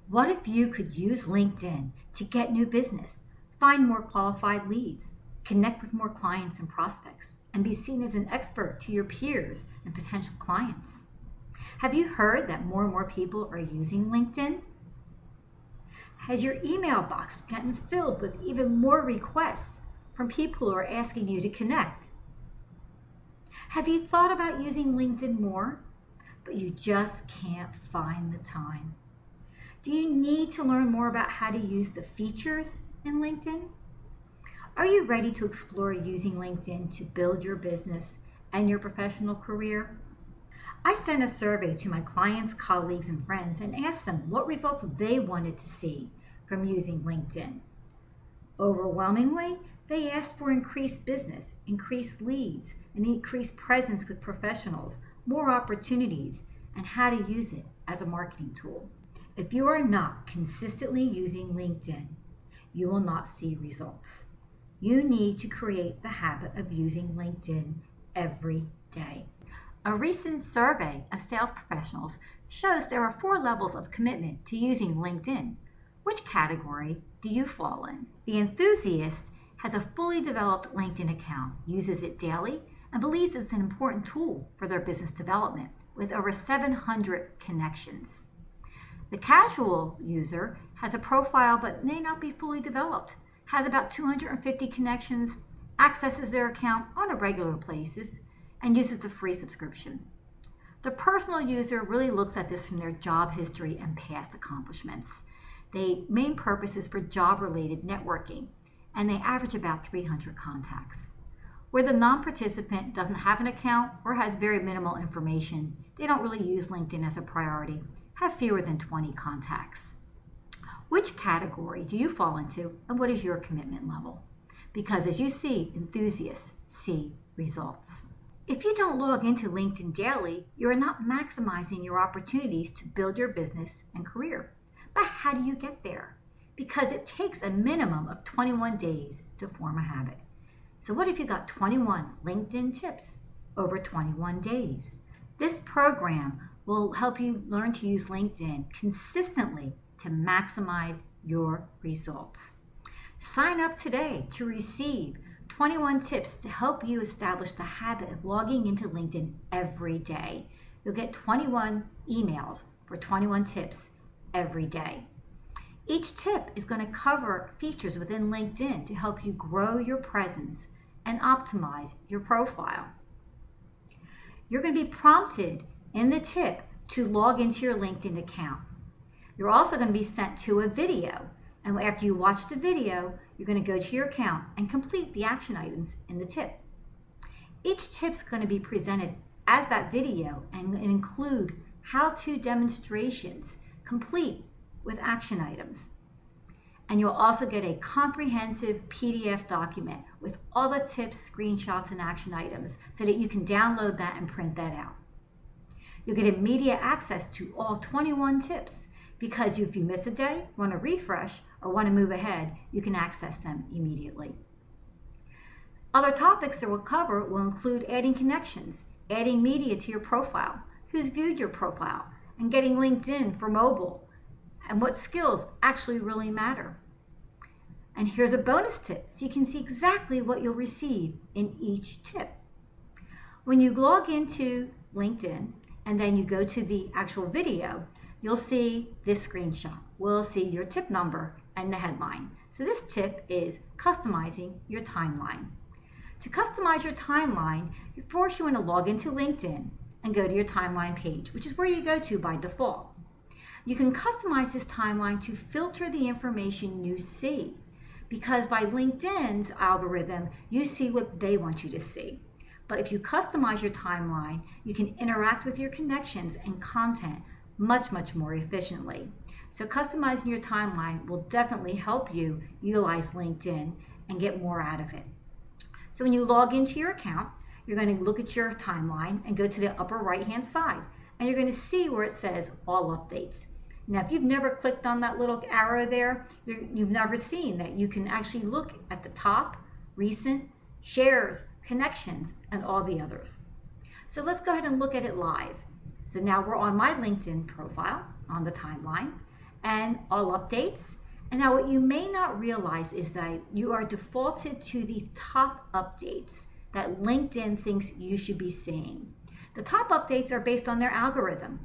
What if you could use LinkedIn to get new business, find more qualified leads, connect with more clients and prospects, and be seen as an expert to your peers and potential clients? Have you heard that more and more people are using LinkedIn? Has your email box gotten filled with even more requests from people who are asking you to connect? Have you thought about using LinkedIn more, but you just can't find the time? Do you need to learn more about how to use the features in LinkedIn? Are you ready to explore using LinkedIn to build your business and your professional career? I sent a survey to my clients, colleagues, and friends and asked them what results they wanted to see from using LinkedIn. Overwhelmingly, they asked for increased business, increased leads, an increased presence with professionals, more opportunities, and how to use it as a marketing tool. If you are not consistently using LinkedIn, you will not see results. You need to create the habit of using LinkedIn every day. A recent survey of sales professionals shows there are 4 levels of commitment to using LinkedIn. Which category do you fall in? The enthusiast has a fully developed LinkedIn account, uses it daily, and believes it's an important tool for their business development with over 700 connections. The casual user has a profile but may not be fully developed, has about 250 connections, accesses their account on a regular basis, and uses the free subscription. The personal user really looks at this from their job history and past accomplishments. The main purpose is for job-related networking, and they average about 300 contacts. Where the non-participant doesn't have an account or has very minimal information, they don't really use LinkedIn as a priority, have fewer than 20 contacts. Which category do you fall into, and what is your commitment level? Because as you see, enthusiasts see results. If you don't log into LinkedIn daily, you are not maximizing your opportunities to build your business and career. But how do you get there? Because it takes a minimum of 21 days to form a habit. So what if you got 21 LinkedIn tips over 21 days? This program will help you learn to use LinkedIn consistently to maximize your results. Sign up today to receive 21 tips to help you establish the habit of logging into LinkedIn every day. You'll get 21 emails for 21 tips every day. Each tip is going to cover features within LinkedIn to help you grow your presence and optimize your profile. You're going to be prompted in the tip to log into your LinkedIn account. You're also going to be sent to a video, and after you watch the video, you're going to go to your account and complete the action items in the tip. Each tip is going to be presented as that video and include how-to demonstrations complete with action items. And you'll also get a comprehensive PDF document with all the tips, screenshots, and action items so that you can download that and print that out. You'll get immediate access to all 21 tips because if you miss a day, want to refresh, or want to move ahead, you can access them immediately. Other topics that we'll cover will include adding connections, adding media to your profile, who's viewed your profile, and getting LinkedIn for mobile, and what skills actually really matter. And here's a bonus tip so you can see exactly what you'll receive in each tip. When you log into LinkedIn and then you go to the actual video, you'll see this screenshot. We'll see your tip number and the headline. So this tip is customizing your timeline. To customize your timeline, first you want to log into LinkedIn and go to your timeline page, which is where you go to by default. You can customize this timeline to filter the information you see, because by LinkedIn's algorithm, you see what they want you to see. But if you customize your timeline, you can interact with your connections and content much more efficiently. So customizing your timeline will definitely help you utilize LinkedIn and get more out of it. So when you log into your account, you're going to look at your timeline and go to the upper right-hand side, and you're going to see where it says All Updates. Now, if you've never clicked on that little arrow there, you've never seen that you can actually look at the top, recent, shares, connections, and all the others. So let's go ahead and look at it live. So now we're on my LinkedIn profile on the timeline, and all updates. And now what you may not realize is that you are defaulted to the top updates that LinkedIn thinks you should be seeing. The top updates are based on their algorithm.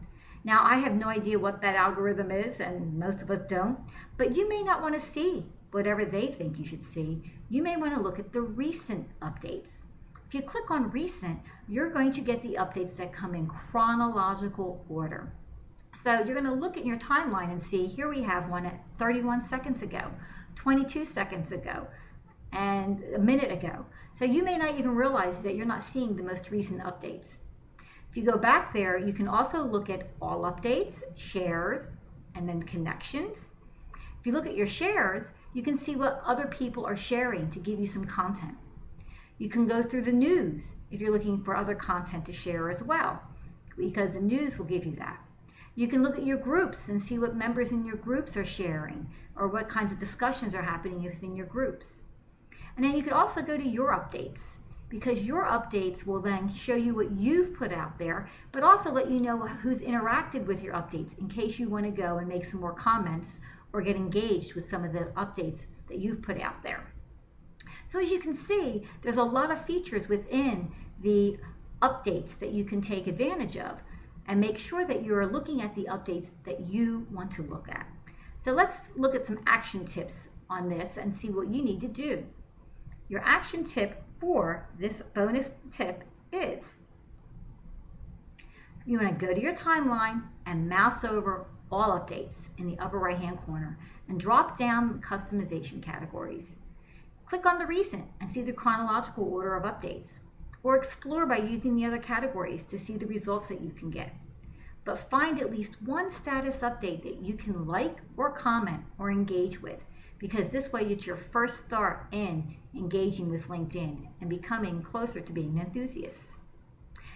Now, I have no idea what that algorithm is, and most of us don't, but you may not want to see whatever they think you should see. You may want to look at the recent updates. If you click on recent, you're going to get the updates that come in chronological order. So you're going to look at your timeline and see, here we have one at 31 seconds ago, 22 seconds ago, and a minute ago. So you may not even realize that you're not seeing the most recent updates. If you go back there, you can also look at all updates, shares, and then connections. If you look at your shares, you can see what other people are sharing to give you some content. You can go through the news if you're looking for other content to share as well, because the news will give you that. You can look at your groups and see what members in your groups are sharing, or what kinds of discussions are happening within your groups. And then you could also go to your updates, because your updates will then show you what you've put out there, but also let you know who's interacted with your updates in case you want to go and make some more comments or get engaged with some of the updates that you've put out there. So as you can see, there's a lot of features within the updates that you can take advantage of, and make sure that you're looking at the updates that you want to look at. So let's look at some action tips on this and see what you need to do. Your action tip for this bonus tip is, you want to go to your timeline and mouse over all updates in the upper right hand corner and drop down the customization categories. Click on the recent and see the chronological order of updates, or explore by using the other categories to see the results that you can get. But find at least one status update that you can like or comment or engage with, because this way it's your first start in engaging with LinkedIn and becoming closer to being an enthusiast.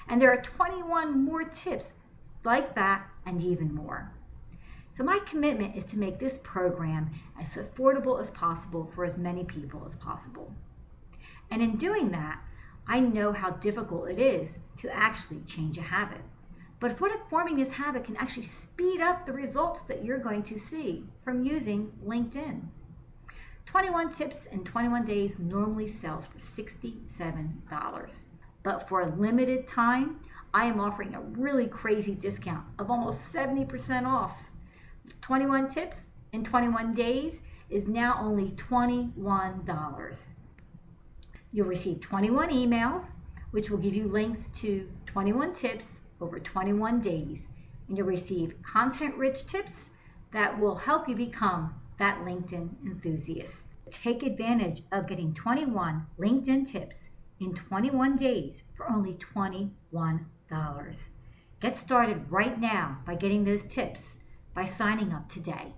And there are 21 more tips like that and even more. So my commitment is to make this program as affordable as possible for as many people as possible. And in doing that, I know how difficult it is to actually change a habit. But forming this habit can actually speed up the results that you're going to see from using LinkedIn. 21 tips in 21 days normally sells for $67. But for a limited time, I am offering a really crazy discount of almost 70% off. 21 tips in 21 days is now only $21. You'll receive 21 emails, which will give you links to 21 tips over 21 days. And you'll receive content-rich tips that will help you become that LinkedIn enthusiast. Take advantage of getting 21 LinkedIn tips in 21 days for only $21. Get started right now by getting those tips by signing up today.